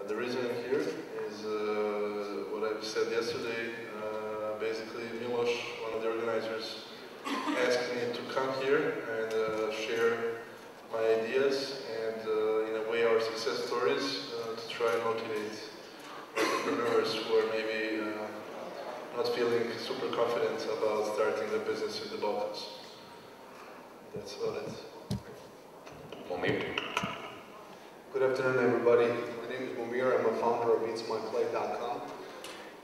The reason I'm here is what I said yesterday. Basically, Milos, one of the organizers, asked me to come here and share my ideas and, in a way, our success stories to try and motivate entrepreneurs who are maybe not feeling super confident about starting a business in the Balkans. That's about it. Momir. Good afternoon, everybody. My name is Momir. I'm a founder of itsmyplay.com.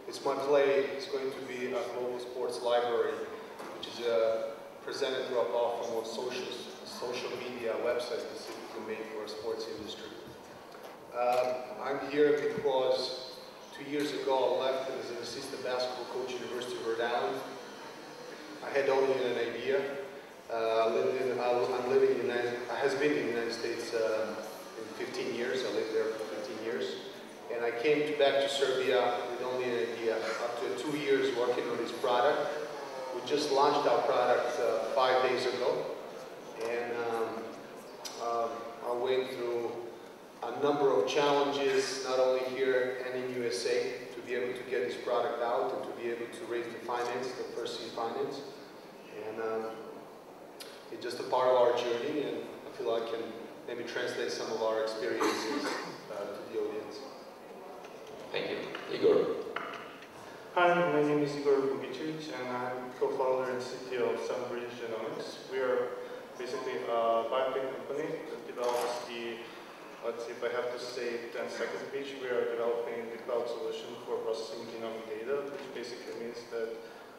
It's My Play is going to be a global sports library, which is presented through a platform of social media websites specifically made for the sports industry. I'm here because 2 years ago I left as an assistant basketball coach at the University of Rhode Island. I had only an idea. I has been in the United States in 15 years. I lived there for 15 years. And I came back to Serbia with only an idea. After 2 years working on this product, we just launched our product 5 days ago. And I went through a number of challenges, not only here and in USA, to be able to get this product out and to be able to raise the finance, the first seed finance. And it's just a part of our journey, and I feel I can maybe translate some of our experiences to the audience. Thank you. Igor. Hi, my name is Igor Bugicic, and I'm co-founder and CTO of Sun British Genomics. We are basically a biotech company that develops the, let's see if I have to say 10 seconds speech, we are developing the cloud solution for processing genomic data, which basically means that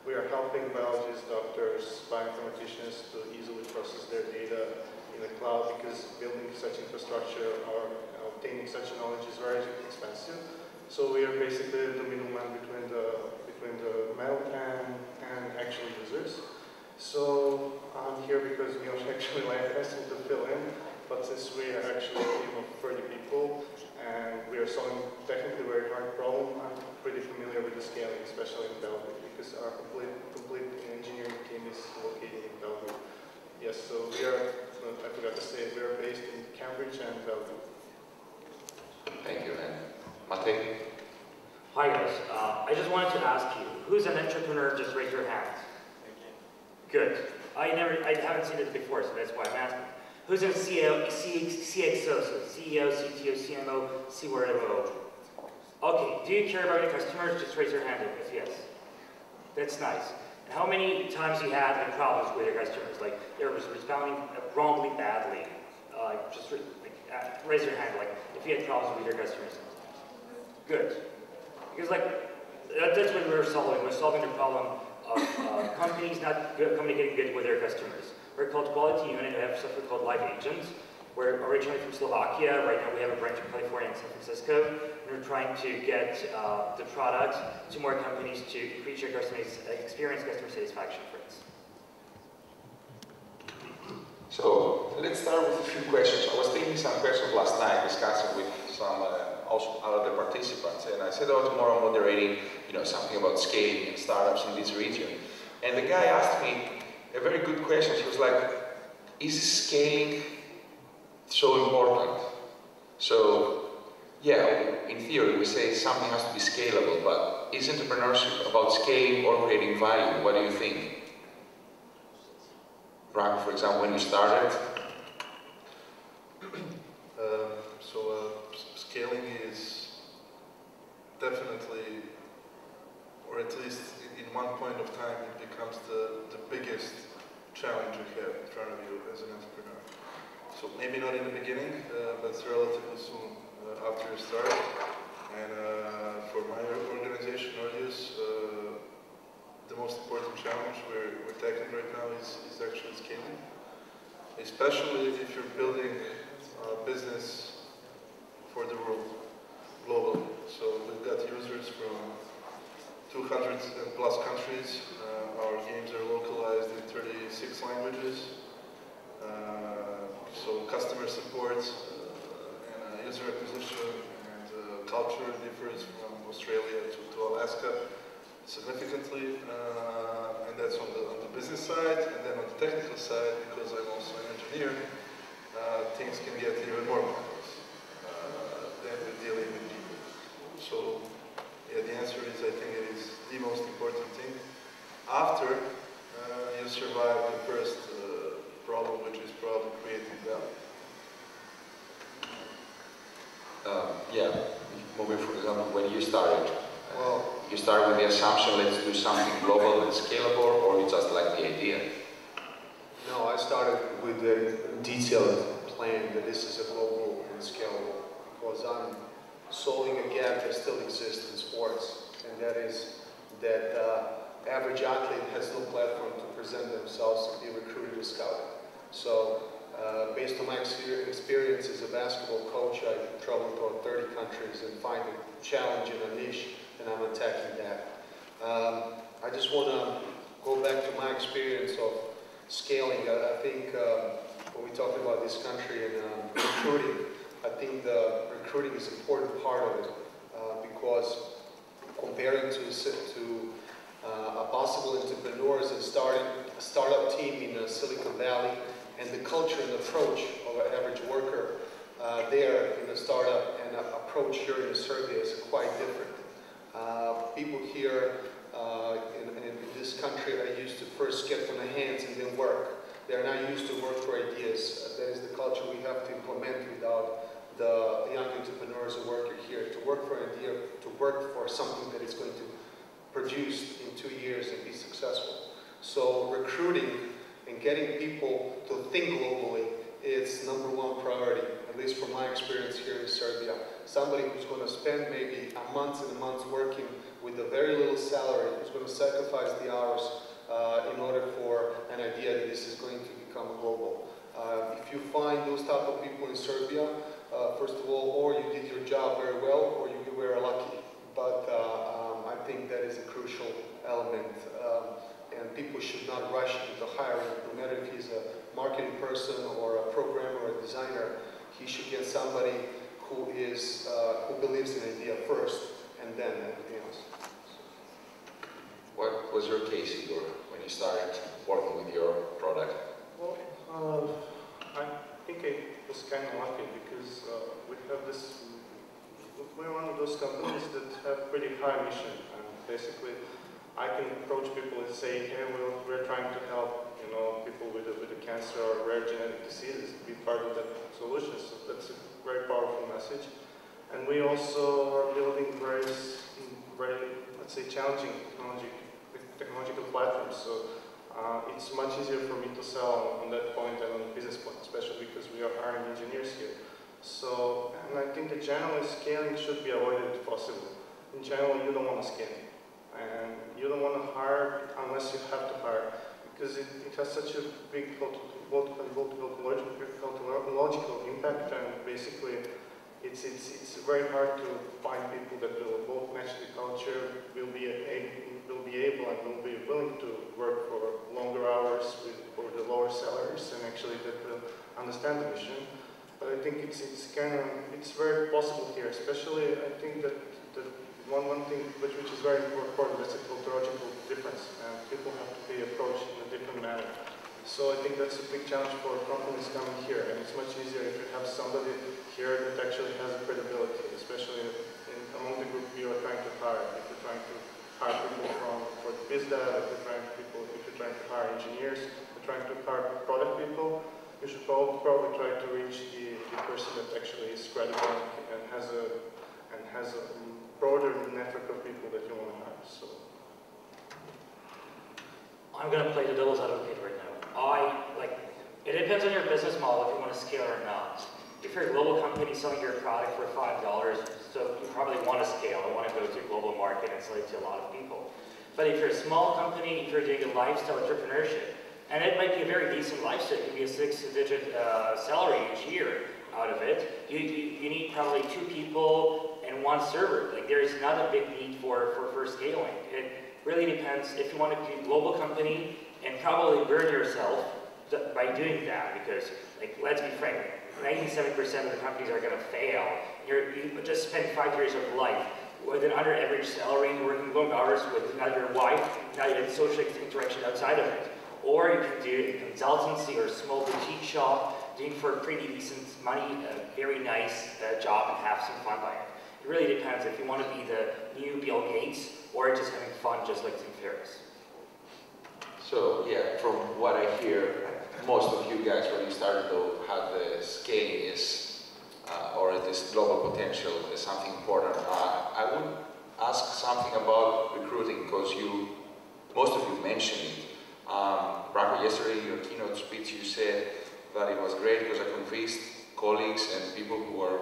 we are helping biologists, doctors, bioinformaticians to easily process their data in the cloud, because building such infrastructure or obtaining such knowledge is very expensive. So we are basically the middleman between the middleman and actual users. So I'm here because Milos actually asked me to fill in, but since we are actually a team of 30 people and we are solving technically very hard problem, I'm pretty familiar with the scaling, especially in Belgrade, because our complete engineering team is located in Belgrade. Yes, so we are, I forgot to say, we are based in Cambridge and Belgrade. Thank you, and Matej. Hi guys, I just wanted to ask you, who's an entrepreneur? Just raise your hand. Good. I haven't seen this before, so that's why I'm asking. Who's a CXO, so CEO, CTO, CMO, CWO? Okay, do you care about your customers? Just raise your hand if yes. That's nice. And how many times you had problems with your customers? Like, they were responding wrongly, badly? Raise your hand, like, if you had problems with your customers. Good. Because, like, that's what we're solving. We're solving the problem of companies not communicating good with their customers. We're called Quality Unit. We have something called Live Agents. We're originally from Slovakia. Right now we have a branch in California and San Francisco. And we're trying to get the product to more companies to increase your customer satisfaction rates. So let's start with a few questions. I was thinking some questions last night, discussing with some also other participants, and I said, oh, tomorrow I'm moderating, something about scaling and startups in this region. And the guy asked me a very good question. He was like, is scaling so important? So, yeah, in theory we say something has to be scalable, but is entrepreneurship about scaling or creating value? What do you think? Brian, for example, when you started? Scaling is definitely, or at least in one point of time, it becomes the biggest challenge you have in front of you as an entrepreneur. So maybe not in the beginning, but relatively soon after you start. And for my organization, Audius, the most important challenge we're tackling right now is actually scaling. Especially if you're building a business for the world, globally. So we've got users from 200 plus countries. Our games are localized in 36 languages. So customer support and user acquisition and culture differs from Australia to Alaska significantly, and that's on the business side. And then on the technical side, because I'm also an engineer, things can get even more complex than with dealing with people. the most important thing. After you survive the first problem, which is probably creating value. Yeah, moving for example, when you started, Well, you start with the assumption, let's do something global and scalable, or you just like the idea? no, I started with a detailed plan that this is a global and scalable, because I'm solving a gap that still exists in sports, and that is that average athlete has no platform to present themselves and be recruited or scouted. So, based on my experience as a basketball coach, I traveled to 30 countries and find a challenge in a niche, and I'm attacking that. I just want to go back to my experience of scaling. I think when we talk about this country and recruiting, I think the recruiting is an important part of it because comparing to a possible entrepreneurs and starting a startup team in Silicon Valley, and the culture and approach of an average worker there in a startup and approach here in Serbia is quite different. People here in this country are used to first get on the hands and then work. They're not used to work for ideas. That is the culture we have to implement without the young entrepreneurs who work here. To work for an idea, to work for something that is going to produce in 2 years and be successful. So recruiting and getting people to think globally is #1 priority, at least from my experience here in Serbia. Somebody who's going to spend maybe a month and a month working with a very little salary, who's going to sacrifice the hours in order for an idea that this is going to become global. If you find those type of people in Serbia, first of all, or you did your job very well, or you were lucky. But I think that is a crucial element. And people should not rush into hiring, no matter if he's a marketing person or a programmer or a designer. He should get somebody who believes in the idea first, and then everything else. What was your case, Igor, when you started working with your product? Well, I think I was kind of lucky because we have this. We're one of those companies that have pretty high mission, and basically, I can approach people and say, hey, we're trying to help, people with a cancer or rare genetic diseases, be part of that solution. So that's a very powerful message. And we also are building very, let's say, challenging technological platforms. So it's much easier for me to sell on that point than on the business point, especially because we are hiring engineers here. So, and I think that generally scaling should be avoided if possible. In general, you don't want to scale. And you don't want to hire unless you have to hire, because it has such a big logical impact, and basically it's very hard to find people that will both match the culture, will be able and will be willing to work for longer hours for the lower salaries, and actually that will understand the mission. But I think it's very possible here, especially I think that one thing which is very important, that's a cultural difference, and people have to be approached in a different manner. So I think that's a big challenge for companies coming here, and it's much easier if you have somebody here that actually has credibility, especially among the group you are trying to hire. If you're trying to hire people for BizDev, if you're trying to hire engineers, if you're trying to hire product people, you should probably try to reach the person that actually is credible and has a broader network of people that you want to hire. So I'm going to play the devil's advocate right now. It depends on your business model if you want to scale or not. If you're a global company selling your product for $5, so you probably want to scale. I want to go to a global market and sell it to a lot of people. But if you're a small company, if you're doing a lifestyle entrepreneurship, and it might be a very decent lifestyle, it can be a 6-digit salary each year out of it, you need probably 2 people and 1 server. There is not a big need for scaling. It really depends if you want to be a global company and probably burn yourself by doing that, because let's be frank, 97% of the companies are going to fail. You just spend 5 years of life with an under average salary, working long hours with not your wife, not even social interaction outside of it. Or you can do a consultancy or a small boutique shop, doing for pretty decent money, a very nice job, and have some fun by it. It really depends if you want to be the new Bill Gates or just having fun just like Tim Ferriss. So yeah, from what I hear, most of you guys when you started though had the scaling is, or this global potential is something important. I would ask something about recruiting because most of you mentioned it. Branko, yesterday in your keynote speech you said that it was great because I convinced colleagues and people who are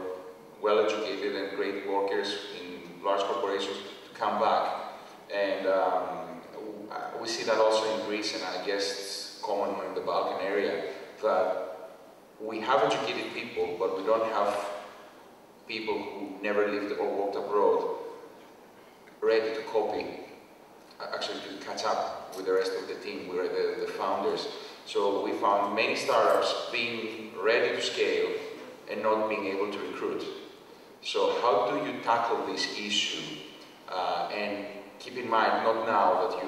well educated and great workers in large corporations to come back. And we see that also in Greece, and I guess it's common in the Balkan area, that we have educated people, but we don't have people who never lived or worked abroad ready to copy, actually to catch up with the rest of the team. We're the founders. So we found many startups being ready to scale and not being able to recruit. So how do you tackle this issue? And keep in mind, not now that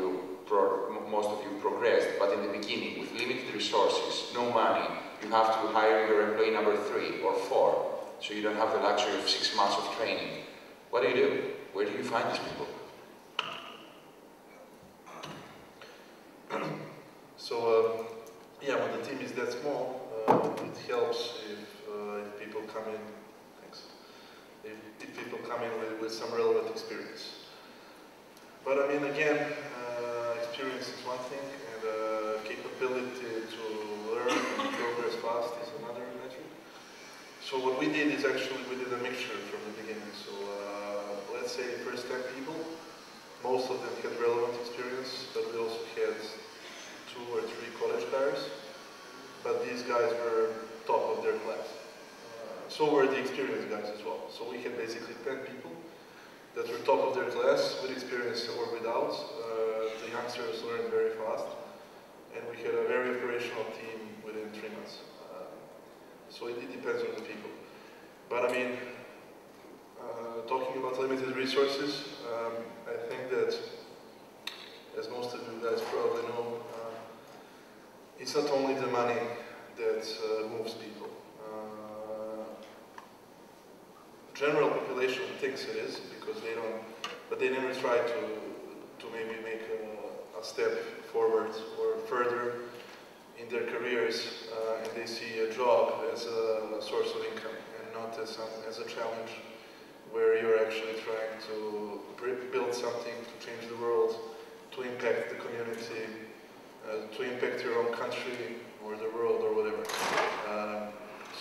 most of you progressed, but in the beginning, with limited resources, no money, you have to hire your employee number 3 or 4, so you don't have the luxury of 6 months of training. What do you do? Where do you find these people? So, yeah, when the team is that small, it helps if people come in. Thanks. If people come in with some relevant experience. But I mean, again, experience is one thing, and capability to learn and progress fast is another metric. So what we did is actually we did a mixture from the beginning. So let's say first 10 people, most of them had relevant experience, but we also had 2 or 3 college hires. But these guys were top of their class. So were the experienced guys as well. So we had basically 10 people that were top of their class with experience or without. The youngsters learned very fast, and we had a very operational team within 3 months. So it depends on the people. But I mean, talking about limited resources, I think that, as most of you guys probably know, it's not only the money that moves people. General population thinks it is because they don't, but they never try to maybe make a step forward or further in their careers, and they see a job as a source of income and not as a challenge where you're actually trying to build something to change the world, to impact the community, to impact your own country or the world or whatever.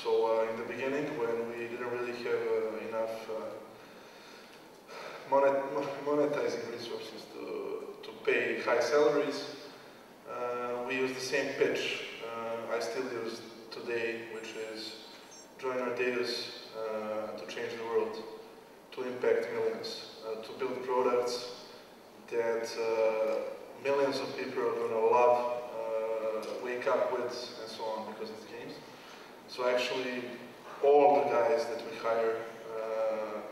So in the beginning, when we didn't really have enough monetizing resources to pay high salaries, we used the same pitch I still use today, which is join our datas to change the world, to impact millions, to build products that millions of people are going to love, wake up with, and so on, because it's games. So actually, all the guys that we hire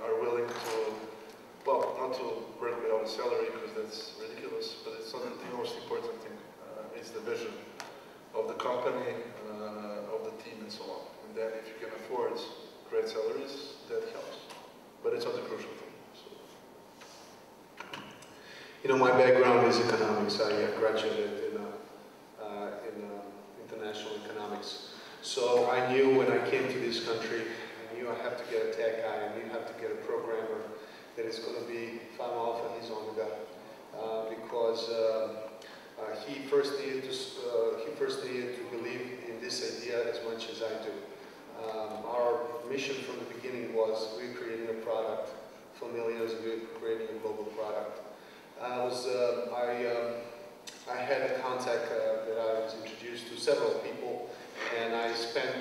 are willing to, well, not to work without a salary, because that's ridiculous, but it's not the most important thing. It's the vision of the company, of the team, and so on. And then if you can afford great salaries, that helps. But it's not the crucial thing. So. You know, my background is economics. I graduated in international economics. So I knew when I came to this country, I knew I have to get a tech guy, I knew I have to get a programmer that is going to be fan alpha, he's on the guy. Because he first needed to believe in this idea as much as I do. Our mission from the beginning was we're creating a product for millions, we're creating a global product. I had a contact that I was introduced to several people, and I spent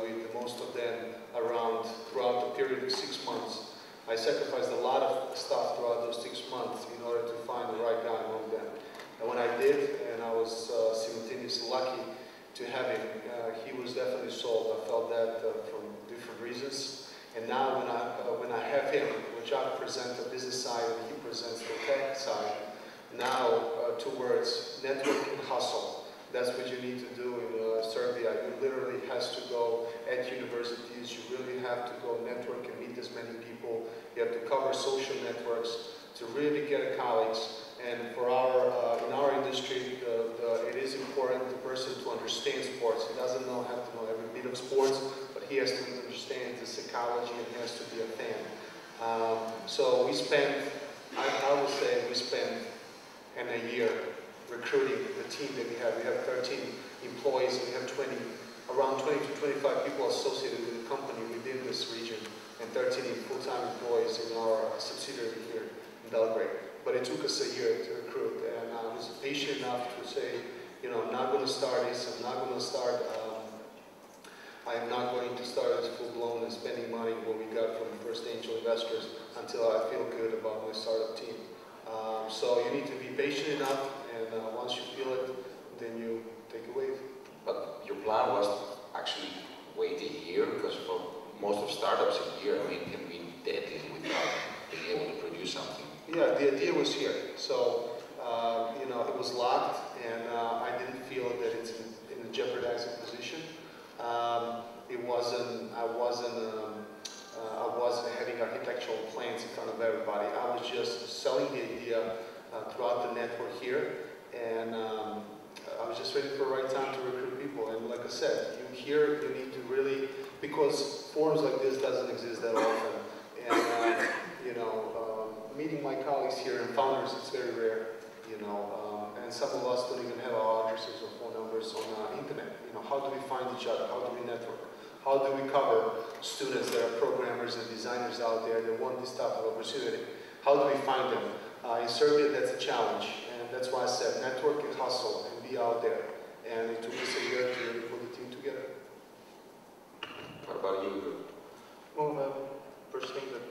with most of them around throughout the period of 6 months. I sacrificed a lot of stuff throughout those 6 months in order to find the right guy among them. And when I did, and I was simultaneously lucky to have him, he was definitely sold. I felt that from different reasons. And now when I have him, which I present the business side and he presents the tech side, now towards network and hustle. That's what you need to do Serbia, you literally has to go at universities, you really have to go network and meet as many people, you have to cover social networks to really get colleagues. And for in our industry, it is important the person to understand sports. He doesn't have to know every bit of sports, but he has to understand the psychology and he has to be a fan. So we spent, I would say we spent a year recruiting the team that we have. We have 13 employees, and we have around 20 to 25 people associated with the company within this region, and 13 full-time employees in our subsidiary here in Belgrade. But it took us a year to recruit, and I was patient enough to say, you know, I'm not going to start this, I'm not going to start as full-blown and spending money what we got from the first angel investors until I feel good about my startup team. So you need to be patient enough, and once you feel it, then you take a wave. But your plan was actually wait a year, because for most of startups a year, I mean, can be deadly without being able to produce something. Yeah, the idea was here. So, you know, it was locked, and I didn't feel that it's in a jeopardizing position. I wasn't having architectural plans in front of everybody. I was just selling the idea throughout the network here, and I was just waiting for the right time to recruit people. And like I said, you need to really, because forums like this doesn't exist that often, and you know, meeting my colleagues here and founders, it's very rare, you know, and some of us don't even have our addresses or phone numbers on the internet. You know, how do we find each other? How do we network? How do we cover students that are programmers and designers out there that want this type of opportunity? How do we find them? In Serbia, that's a challenge, and that's why I said network and hustle and be out there. And it took us a year to really put the team together. What about you? Well, first thing that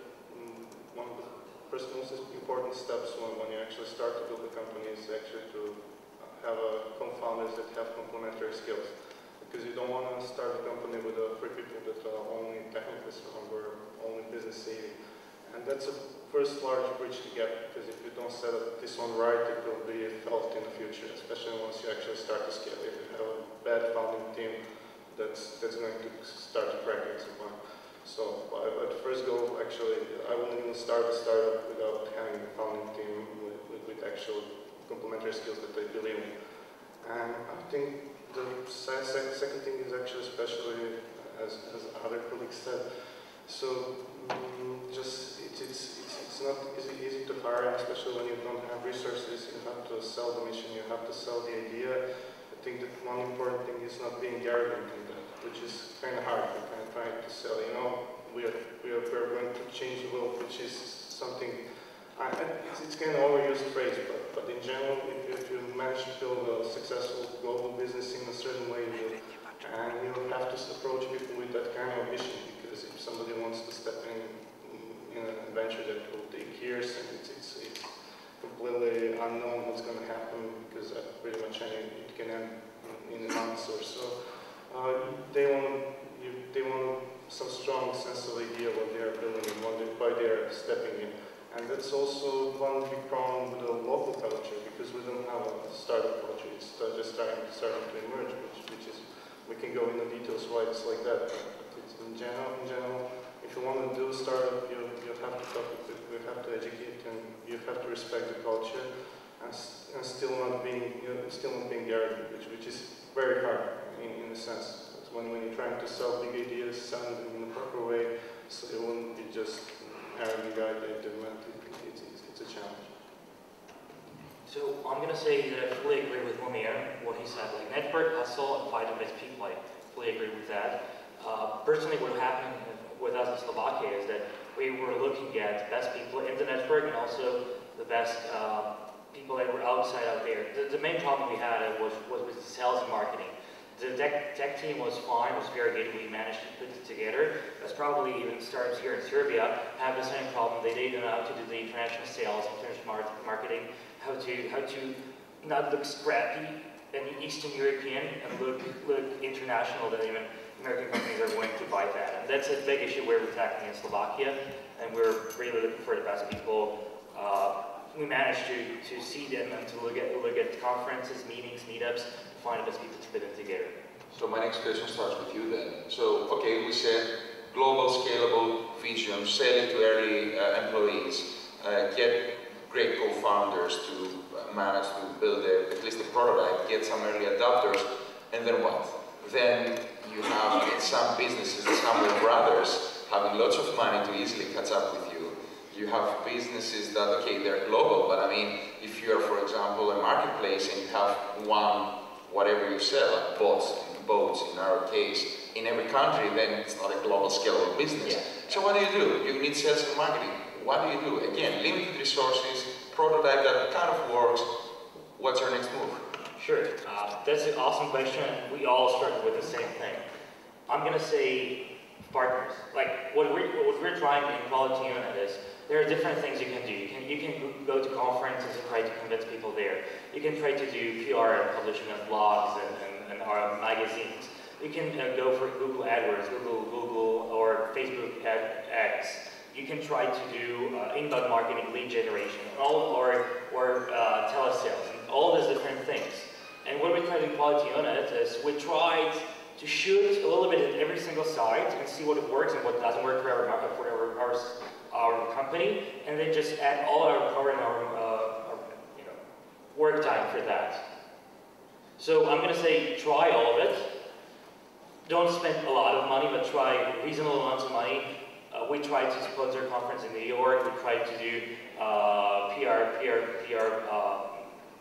one of the first most important steps when you actually start to build a company is actually to have co-founders that have complementary skills. Because you don't want to start a company with three people that are only technically strong or only business savvy. And that's a first large bridge to get, because if you don't set up this one right, it will be felt in the future, especially once you actually start to scale. If you have a bad founding team, that's going to start to crack at some point. So at first go, actually, I wouldn't even start a startup without having a founding team with actual complementary skills that they believe in. And I think the second thing is actually, especially as other colleagues said, so just it's not easy to hire, especially when you don't have resources. You have to sell the mission, you have to sell the idea. I think that one important thing is not being arrogant in that, which is kind of hard. You're kind of trying to sell, you know, we're going to change the world, which is something. It's kind of overused phrase, but in general, if you manage to build a successful global business in a certain way, you have to approach people with that kind of mission, because if somebody wants to step in an adventure that will take years and it's completely unknown what's going to happen, because pretty much it can end in months or so, they want some strong sense of idea what they are building and why they are stepping in. And that's also one big problem with the local culture, because we don't have a startup culture. It's just starting to emerge, which is, we can go into details why it's like that. But it's in general, if you want to do a startup, you have to talk with people, you have to educate, and you have to respect the culture, and still not being arrogant, which is very hard in a sense. When you're trying to sell big ideas, sell them in the proper way, so it wouldn't be just arrogant guy that it's a challenge. So I'm going to say that I fully agree with Mumir, what he said, like network, hustle, and find the best people. I fully agree with that. Personally, what happened with us in Slovakia is that we were looking at the best people in the network and also the best people that were outside out there. The main problem we had was with sales and marketing. The tech team was fine, was very good. We managed to put it together. That's probably even startups here in Serbia have the same problem. They didn't know how to do the international sales, international marketing, how to not look scrappy and Eastern European and look international. That even American companies are willing to buy that. And that's a big issue where we're tackling in Slovakia, and we're really looking for the best people. We managed to see them and to look at conferences, meetings, meetups, find the best people to put them together. So my next question starts with you then. So, okay, we said global, scalable vision, sell it to early employees, get great co-founders to manage to build at least a prototype, get some early adopters, and then what? Then you have in some businesses, some of your brothers having lots of money to easily catch up with you. You have businesses that, okay, they're global, but I mean, if you are, for example, a marketplace and you have one, whatever you sell, like boats in our case, in every country, then it's not a global scalable business. Yeah. So what do? You need sales and marketing. What do you do? Again, limited resources, prototype that kind of works. What's your next move? Sure, that's an awesome question. We all struggle with the same thing. I'm going to say partners. Like what we're trying in Quality Unit is there are different things you can do. You can go to conferences and try to convince people there. You can try to do PR and publishing of blogs and our magazines. You can go for Google AdWords, Google or Facebook Ads. You can try to do inbound marketing, lead generation, or telesales, and all these different things. And what we try to do in Quality Unit is we tried to shoot a little bit at every single site and see what works and what doesn't work for our market, for our company, and then just add all our power and our work time for that. So I'm going to say try all of it. Don't spend a lot of money, but try reasonable amounts of money. We tried to sponsor a conference in New York. We tried to do PR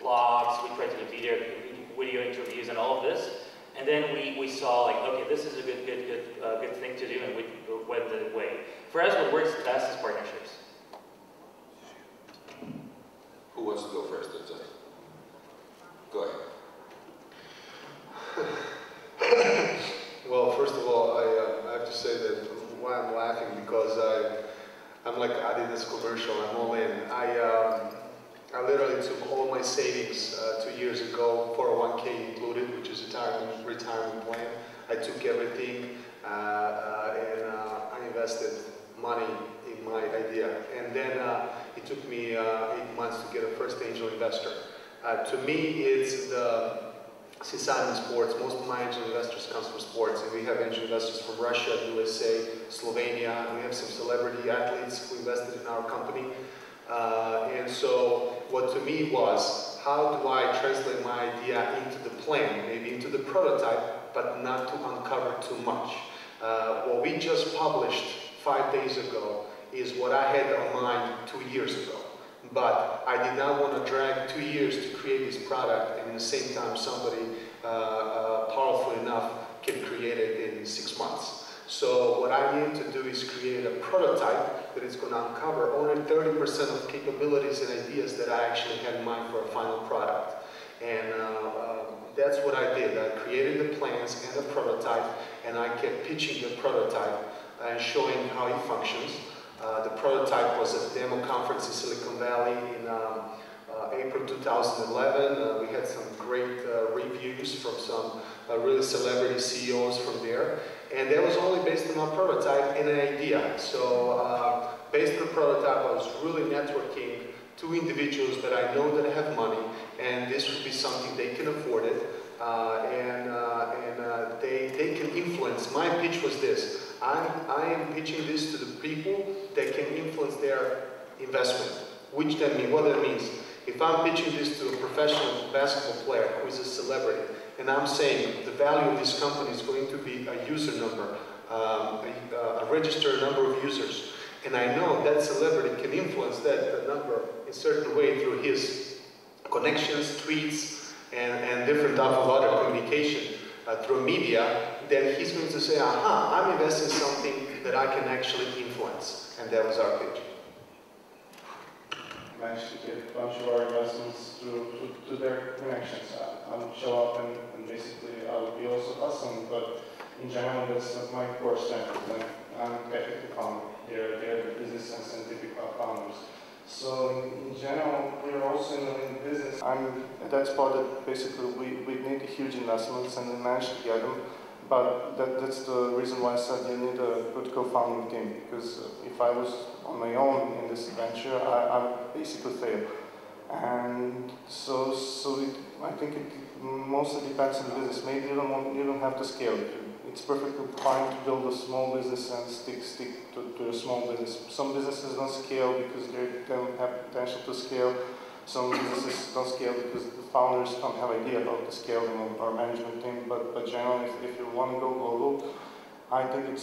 blogs. We tried to do video interviews and all of this. And then we saw like, okay, this is a good thing to do, and we went the way. For us, what works best is partnerships. Who wants to go first? Go ahead. Well, first of all, I have to say that why I'm laughing because I'm like Adidas commercial. I'm all in. I literally took all my savings 2 years ago, 401k included, which is a retirement plan. I took everything and I invested money in my idea. And then it took me 8 months to get a first angel investor. To me, it's since I'm in sports, most of my angel investors come from sports, and we have angel investors from Russia, USA, Slovenia, and we have some celebrity athletes who invested in our company. And so what to me was, how do I translate my idea into the plan, maybe into the prototype, but not to uncover too much. What we just published 5 days ago is what I had on mind 2 years ago. But I did not want to drag 2 years to create this product, and at the same time somebody powerful enough can create it in 6 months. So what I need to do is create a prototype that is going to uncover only 30% of capabilities and ideas that I actually had in mind for a final product. And that's what I did. I created the plans and the prototype, and I kept pitching the prototype and showing how it functions. The prototype was at a demo conference in Silicon Valley in April 2011. We had some great reviews from some really celebrity CEOs from there. And that was only based on my prototype and an idea. So based on the prototype, I was really networking to individuals that I know that have money, and this would be something they can afford it, and they can influence. My pitch was this. I am pitching this to the people that can influence their investment, which then means, what that means, if I'm pitching this to a professional basketball player who is a celebrity, and I'm saying the value of this company is going to be a user number, a registered number of users, and I know that celebrity can influence that number in a certain way through his connections, tweets, and different type of other communication through media, then he's going to say, aha, I'm investing in something that I can actually influence. And that was our pitch. Managed to get a bunch of our investments to their connections. I would show up and basically I would be also awesome, but in general that's not my core strength. I'm a technical founder. They're the business and scientific founders. So in general, we're also in the business. I'm at that spot that basically we need huge investments and we managed to get them. But that's the reason why I said you need a good co-founding team, because if I was on my own in this venture, I basically fail. And so I think mostly depends on the business. Maybe you don't have to scale. It's perfectly fine to build a small business and stick to a small business. Some businesses don't scale because they don't have potential to scale. Some businesses don't scale because the founders don't have idea how to scale them or management team. But generally, if you want to go global, I think the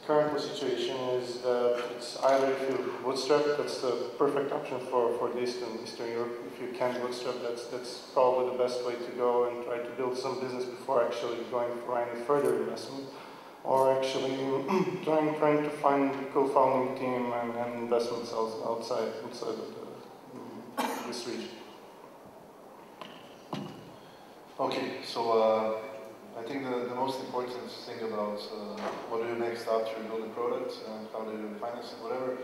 current situation is that it's either if you bootstrap, that's the perfect option for Eastern Europe. If you can't bootstrap, that's probably the best way to go and try to build some business before actually going for any further investment, or actually trying to find a co-founding team and investments outside of this region. Okay, so I think the most important thing about what do you next after you build a product and how do you finance it, whatever,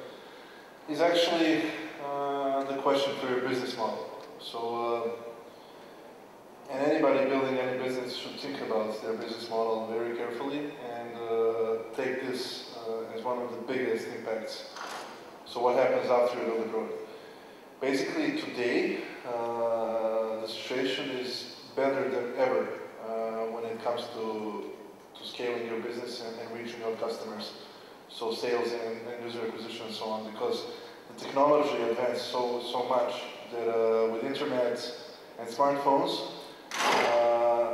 is actually the question for your business model. So, and anybody building any business should think about their business model very carefully and take this as one of the biggest impacts. So what happens after you build a product? Basically today, the situation is better than ever when it comes to scaling your business and reaching your customers. So sales and user acquisition and so on, because the technology advanced so much that with internet and smartphones,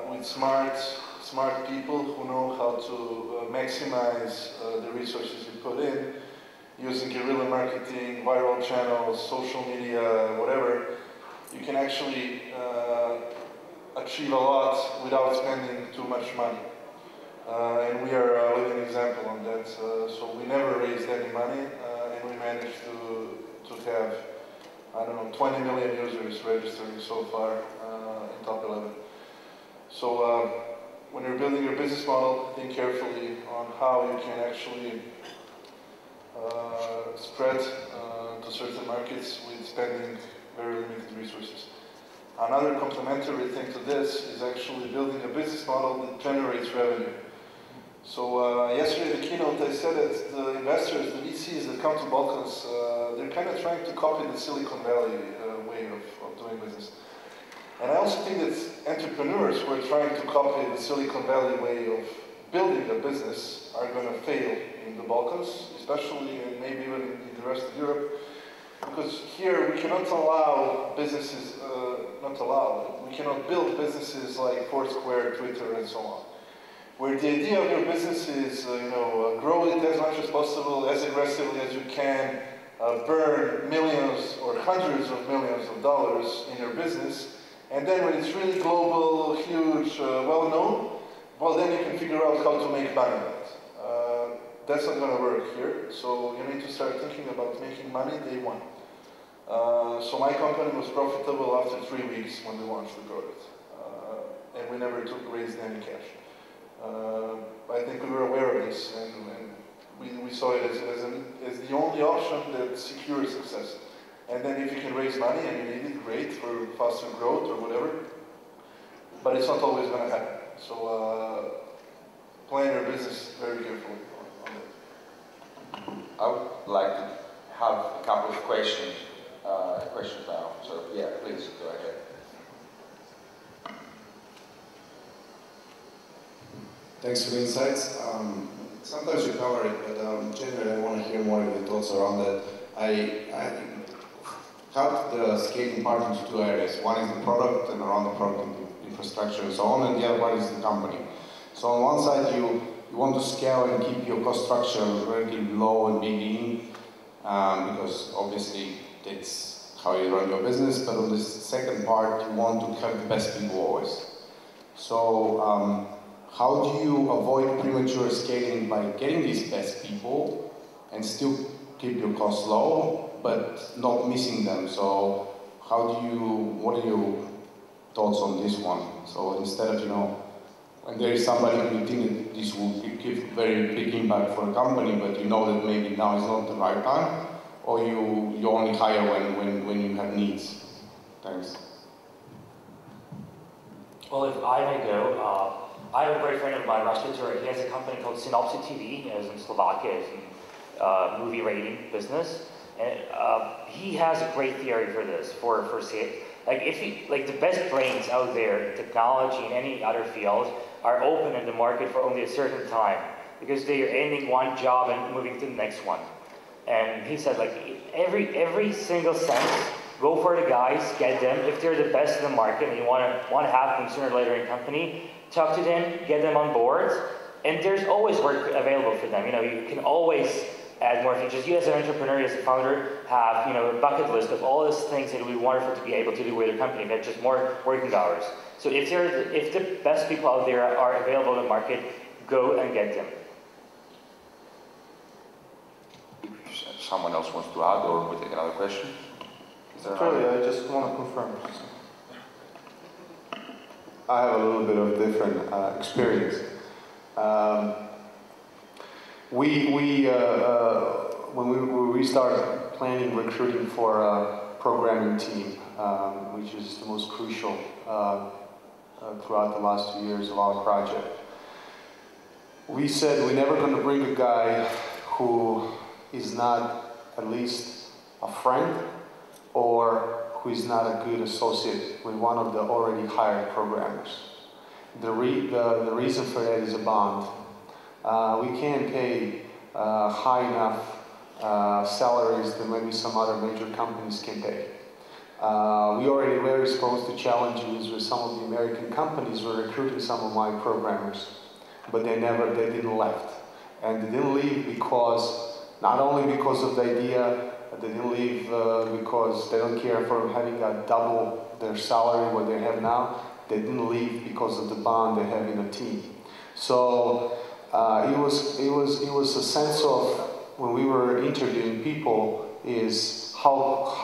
with smart people who know how to maximize the resources you put in, using guerrilla marketing, viral channels, social media, whatever, you can actually achieve a lot without spending too much money. And we are a living example on that. So we never raised any money, and we managed to have, I don't know, 20 million users registering so far in top 11. So when you're building your business model, think carefully on how you can actually spread to certain markets with spending very limited resources. Another complementary thing to this is actually building a business model that generates revenue. So yesterday in the keynote I said that the investors, the VCs that come to Balkans, they're kind of trying to copy the Silicon Valley way of doing business. And I also think that entrepreneurs who are trying to copy the Silicon Valley way of building a business are going to fail in the Balkans, especially and maybe even in the rest of Europe. Because here we cannot allow businesses, we cannot build businesses like Foursquare, Twitter, and so on. Where the idea of your business is, grow it as much as possible, as aggressively as you can, burn millions or hundreds of millions of dollars in your business, and then when it's really global, huge, well-known, well then you can figure out how to make money on it. That's not going to work here, so you need to start thinking about making money day one. So my company was profitable after 3 weeks when we launched the product, and we never raised any cash. I think we were aware of this, and we saw it as the only option that secures success. And then if you can raise money and you need it, great for faster growth or whatever, but it's not always going to happen. So plan your business very carefully on that. I would like to have a couple of questions now. So yeah, please go ahead. Thanks for the insights. Sometimes you cover it, but generally I want to hear more of your thoughts around that. I cut the scaling part into two areas. One is the product and around the product infrastructure and so on, and the other one is the company. So on one side you want to scale and keep your cost structure relatively low and be lean, because obviously that's how you run your business, but on the second part you want to have the best people always. So how do you avoid premature scaling by getting these best people and still keep your costs low, but not missing them? So what are your thoughts on this one? So instead of, when there is somebody who you think that this will give very big impact for a company, but you know that maybe now is not the right time, or you only hire when you have needs? Thanks. Well, if I may go, I have a great friend of mine, Rashid. He has a company called Synopsy TV, as in Slovakia, as in movie rating business. And he has a great theory for this, for Like if you, like the best brains out there, technology and any other field, are open in the market for only a certain time because they are ending one job and moving to the next one. And he said, like every single cent, go for the guys, get them. If they're the best in the market and you want to have them sooner or later in company, talk to them, get them on board, and there's always work available for them. You know, you can always add more features. You as an entrepreneur, as a founder, have a bucket list of all those things that would be wonderful to be able to do with your company. That's just more working hours. So if the best people out there are available in the market, go and get them. Someone else wants to add, or we take another question? Charlie, I just want to confirm. I have a little bit of different experience. When we started planning recruiting for a programming team, which is the most crucial throughout the last 2 years of our project, we said we're never going to bring a guy who is not at least a friend or who is not a good associate with one of the already hired programmers. The reason for that is a bond. We can't pay high enough salaries that maybe some other major companies can pay. We already were exposed to challenges with some of the American companies who were recruiting some of my programmers, but they didn't left. And they didn't leave because, not only because of the idea, they didn't leave because they don't care for having a double their salary what they have now. They didn't leave because of the bond they have in a team. So it was a sense of, when we were interviewing people, is how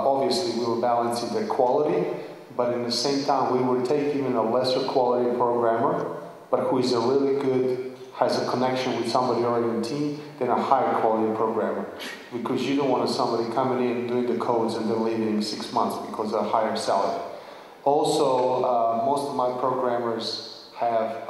obviously we were balancing the quality, but in the same time we were taking in a lesser quality programmer, but who is a really good, has a connection with somebody already in the team, than a higher quality programmer. Because you don't want somebody coming in, doing the codes, and then leaving in 6 months because of a higher salary. Also, most of my programmers have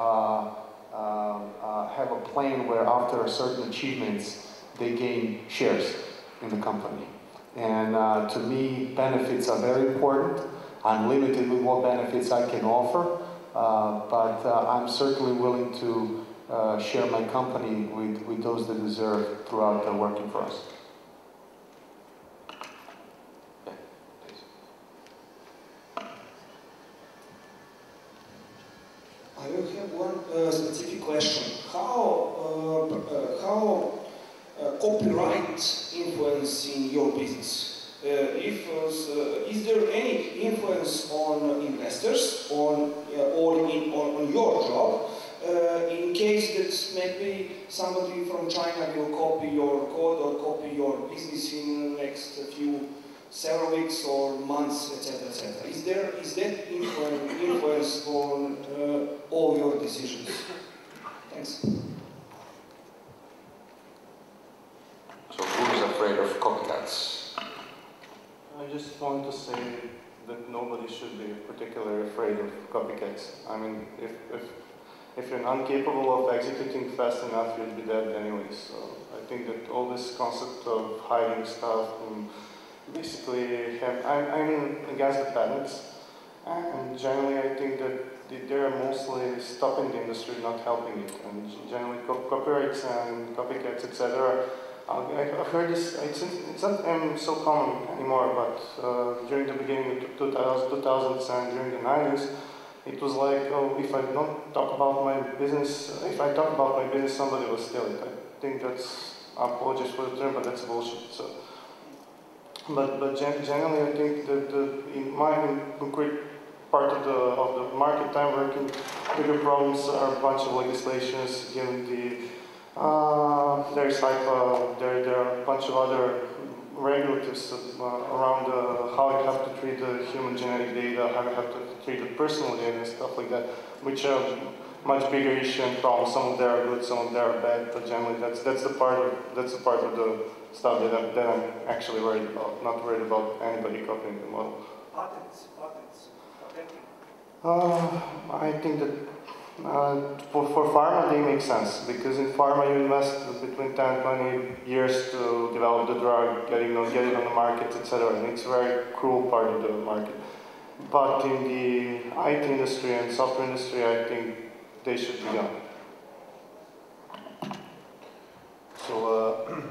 a plan where after a certain achievements, they gain shares in the company. And to me, benefits are very important. I'm limited with what benefits I can offer, but I'm certainly willing to share my company with those that deserve throughout working for us. I will have one specific question. How copyright influence in your business? Is there any influence on investors or on your job? In case that maybe somebody from China will copy your code or copy your business in the next several weeks or months, etc., etc. Is that influence on all your decisions? Thanks. So who is afraid of copycats? I just want to say that nobody should be particularly afraid of copycats. I mean, if you're not capable of executing fast enough, you'll be dead anyway. So I think that all this concept of hiding stuff, and basically, I'm against the patents. And generally, I think that they're mostly stopping the industry, not helping it. And generally, copyrights and copycats, etc. I've heard this. It's not so common anymore, but during the beginning of 2000s and during the 90s. It was like, oh, if I don't talk about my business, if I talk about my business, somebody will steal it. I think that's, I apologize for the term, but that's bullshit. So, but generally, I think that in my concrete part of the market I'm working, bigger problems are a bunch of legislations, given there's HIPAA, there are a bunch of other regulatives around how you have to treat the human genetic data, how you have to treat the personal data and stuff like that, which are much bigger issue and problems. Some of them are good, some of them are bad, but generally that's the part of the stuff that I'm actually worried about. Not worried about anybody copying the model. Patents. I think that For pharma, they make sense, because in pharma you invest between 10 20 years to develop the drug, get it on the market, etc. And it's a very cruel part of the market. But in the IT industry and software industry, I think they should be gone. So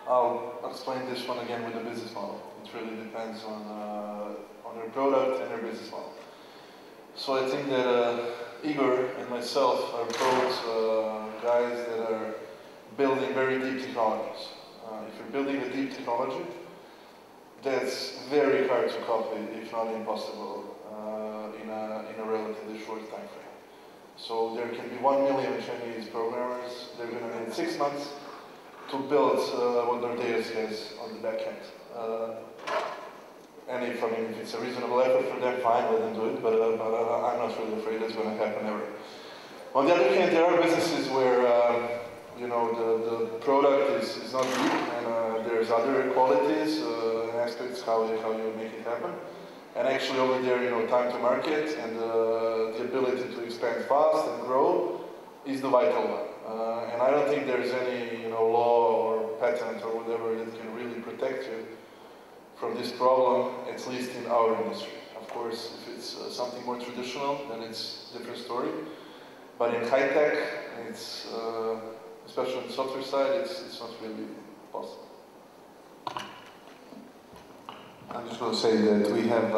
I'll explain this one again with the business model. It really depends on their product and their business model. So I think that Igor and myself are both guys that are building very deep technologies. If you're building a deep technology, that's very hard to copy, if not impossible, in a relatively short time frame. So there can be 1 million Chinese programmers. They're going to need 6 months to build what their data says on the back end. And if it's a reasonable effort for them, fine, let them do it, but I'm not really afraid that's going to happen ever. On the other hand, there are businesses where the product is not deep, and there's other qualities and aspects how you make it happen. And actually over there, time to market and the ability to expand fast and grow is the vital one. And I don't think there's any law or patent or whatever that can really protect you from this problem, at least in our industry. Of course, if it's something more traditional, then it's a different story. But in high tech, it's especially on the software side, it's not really possible. I'm just going to say that we have,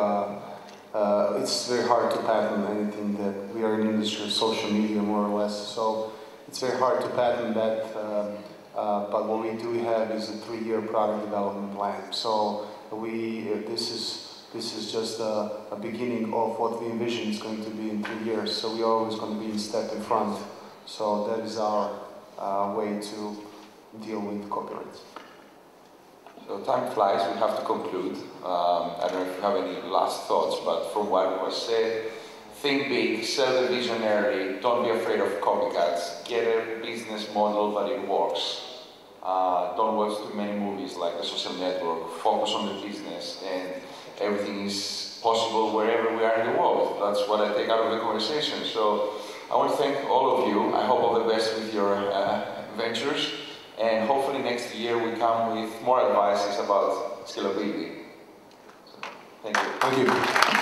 it's very hard to patent anything that we are in the industry of social media, more or less. So it's very hard to patent that, but what we do have is a 3-year product development plan. So this is just a beginning of what we envision is going to be in 3 years. So we are always going to be a step in front. So that is our way to deal with copyrights. So time flies, we have to conclude. I don't know if you have any last thoughts, but from what was said, think big, sell the visionary, don't be afraid of copycats, get a business model that it works. Don't watch too many movies like The Social Network, focus on the business, and everything is possible wherever we are in the world. That's what I take out of the conversation. So I want to thank all of you. I hope all the best with your ventures. And hopefully next year we come with more advices about scalability. So, thank you. Thank you.